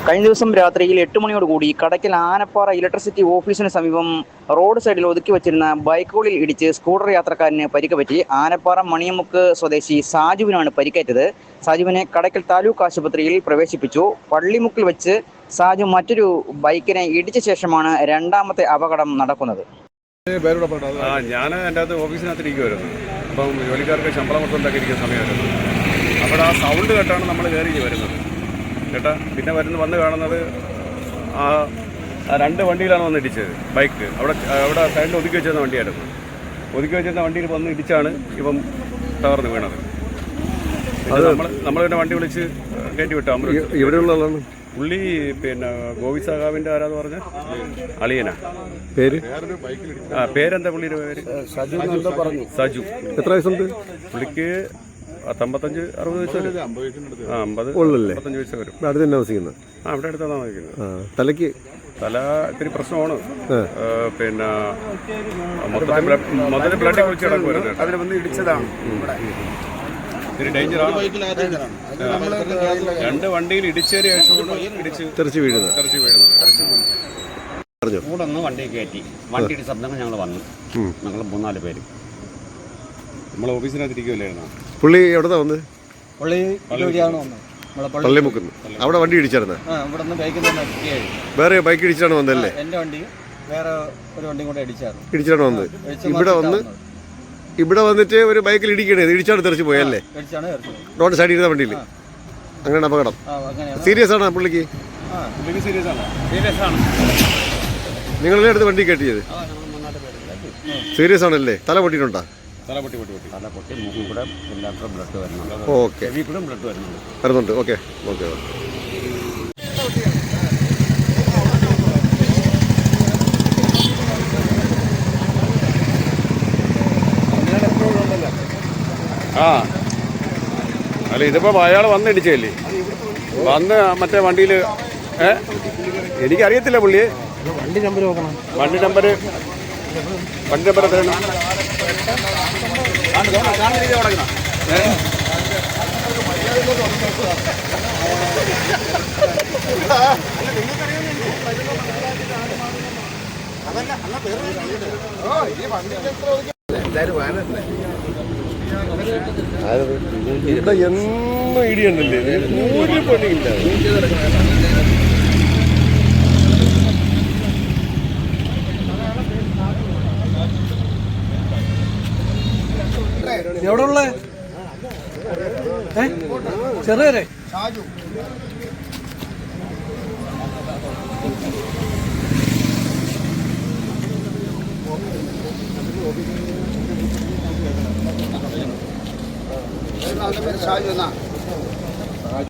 കഴിഞ്ഞ ദിവസം രാത്രിയിൽ 8 മണിയോടുകൂടി കടയ്ക്കൽ ആനപ്പാറ ഇലക്ട്രിസിറ്റി ഓഫീസിന് സമീപം റോഡ് സൈഡിൽ ഒതുക്കി വച്ചിരുന്ന ബൈക്കുകളിൽ ഇടിച്ച് സ്കൂട്ടർ യാത്രക്കാരന് പരിക്ക് പറ്റി. ആനപ്പാറ മണിയമുക്ക് സ്വദേശി സാജുവിനാണ് പരിക്കേറ്റത്. സാജുവിനെ കടയ്ക്കൽ താലൂക്ക് ആശുപത്രിയിൽ പ്രവേശിപ്പിച്ചു. പള്ളിമുക്കിൽ വെച്ച് സാജു മറ്റൊരു ബൈക്കിനെ ഇടിച്ച ശേഷമാണ് രണ്ടാമത്തെ അപകടം നടക്കുന്നത്. ഞാൻ എൻ്റെ അകത്ത് ഓഫീസിനകത്ത് ഇരിക്കുമായിരുന്നു. അപ്പം ജോലിക്കാർക്ക് ശമ്പളം കൊടുത്തുണ്ടാക്കി ഇരിക്കുന്ന സമയമായിരുന്നു. അപ്പോൾ ആ സൗണ്ട് കേട്ടാണ് നമ്മൾ കയറി വരുന്നത് കേട്ടാ. പിന്നെ വന്ന് കാണുന്നത് ആ രണ്ട് വണ്ടിയിലാണ് വന്ന് ഇടിച്ചത്. ബൈക്ക് അവിടെ സൈഡിൽ ഒതുക്കി വെച്ചിരുന്ന വണ്ടിയായിരുന്നു. ഒതുക്കി വെച്ചിരുന്ന വണ്ടിയിൽ വന്ന് ഇടിച്ചാണ് ഇപ്പം തകർന്ന് വീണത്. നമ്മൾ പിന്നെ വണ്ടി വിളിച്ച് കയറ്റി വിട്ടു. ഇവിടെയുള്ള പുള്ളി പിന്നെ ഗോവിന്ദ് സഖാവിൻ്റെ ആരാന്ന് പറഞ്ഞ അളിയനാ. പേരെന്താ പുള്ളിയുടെ പേര്? സജു. എത്ര വയസ്സുണ്ട് പുള്ളിക്ക്? 55-60 വയസ്സ് വരും. 55 വയസ്സ് വരും. അവിടെ തന്നെ താമസിക്കുന്നത്? അവിടെ അടുത്താണ് താമസിക്കുന്നത്. തല ഇത്തിരി പ്രശ്നമാണ്. പിന്നെ മൊത്തത്തിൽ ബ്ലഡ് കുറിച്ച് കിടക്കുമായിരുന്നു. അതിൽ വന്ന് ഇടിച്ചതാണ്. ഇത്തിരി ഡേഞ്ചറാണ്. രണ്ട് വണ്ടിയിൽ ഇടിച്ചേരി തെറിച്ച് വീഴുന്നത്. കൂടെ ഒന്ന് വണ്ടി കയറ്റി. വണ്ടിയുടെ ശബ്ദങ്ങൾ ഞങ്ങൾ വന്നു. ഞങ്ങൾ 3-4 പേര് നമ്മൾ ഓഫീസിനകത്ത് ഇരിക്കുമല്ലായിരുന്നു. പുള്ളി എവിടെ വന്ന്? പള്ളിമുക്കുന്നു. അവിടെ വണ്ടി ഇടിച്ചായിരുന്നു. വേറെ ബൈക്ക് ഇടിച്ചാണ് വന്നല്ലേ? എൻ്റെ വണ്ടി വേറെ ഒരു വണ്ടി കൂടെ ഇടിച്ചാണ് വന്നത്. ഇവിടെ വന്നിട്ട് ഒരു ബൈക്കിൽ ഇടിക്കണേ, ഇടിച്ചാണ് തെറിച്ച് പോയല്ലേ? റോഡ് സൈഡിൽ ഇരുന്ന വണ്ടിയിൽ. അങ്ങനെ അപകടം. സീരിയസ് ആണോ പുള്ളിക്ക്? നിങ്ങളുടെ അടുത്ത് വണ്ടി കെട്ടിയത് സീരിയസ് ആണല്ലേ? തല പൊട്ടിയിട്ടുണ്ടോ? തല പൊട്ടി മൂക്കിൽ കൂടെ എല്ലാവർക്കും ബ്ലഡ് വരുന്നുണ്ട്. ഓക്കെ, ബ്ലഡ് വരുന്നുണ്ട്. ഓക്കെ. അല്ല, ഇതിപ്പോ അയാൾ വന്ന് ഇടിച്ചല്ലേ? വന്ന് മറ്റേ വണ്ടിയിൽ എനിക്കറിയത്തില്ല പുള്ളിയെ. വണ്ടി നമ്പർ എത്രയാണ്? ഇവിടെ എന്നും ഇടിയുണ്ടല്ലേ? ഒരു പണിയില്ല. എവിടെ ഉള്ള ചെറിയരെ ഷാജു എന്നാ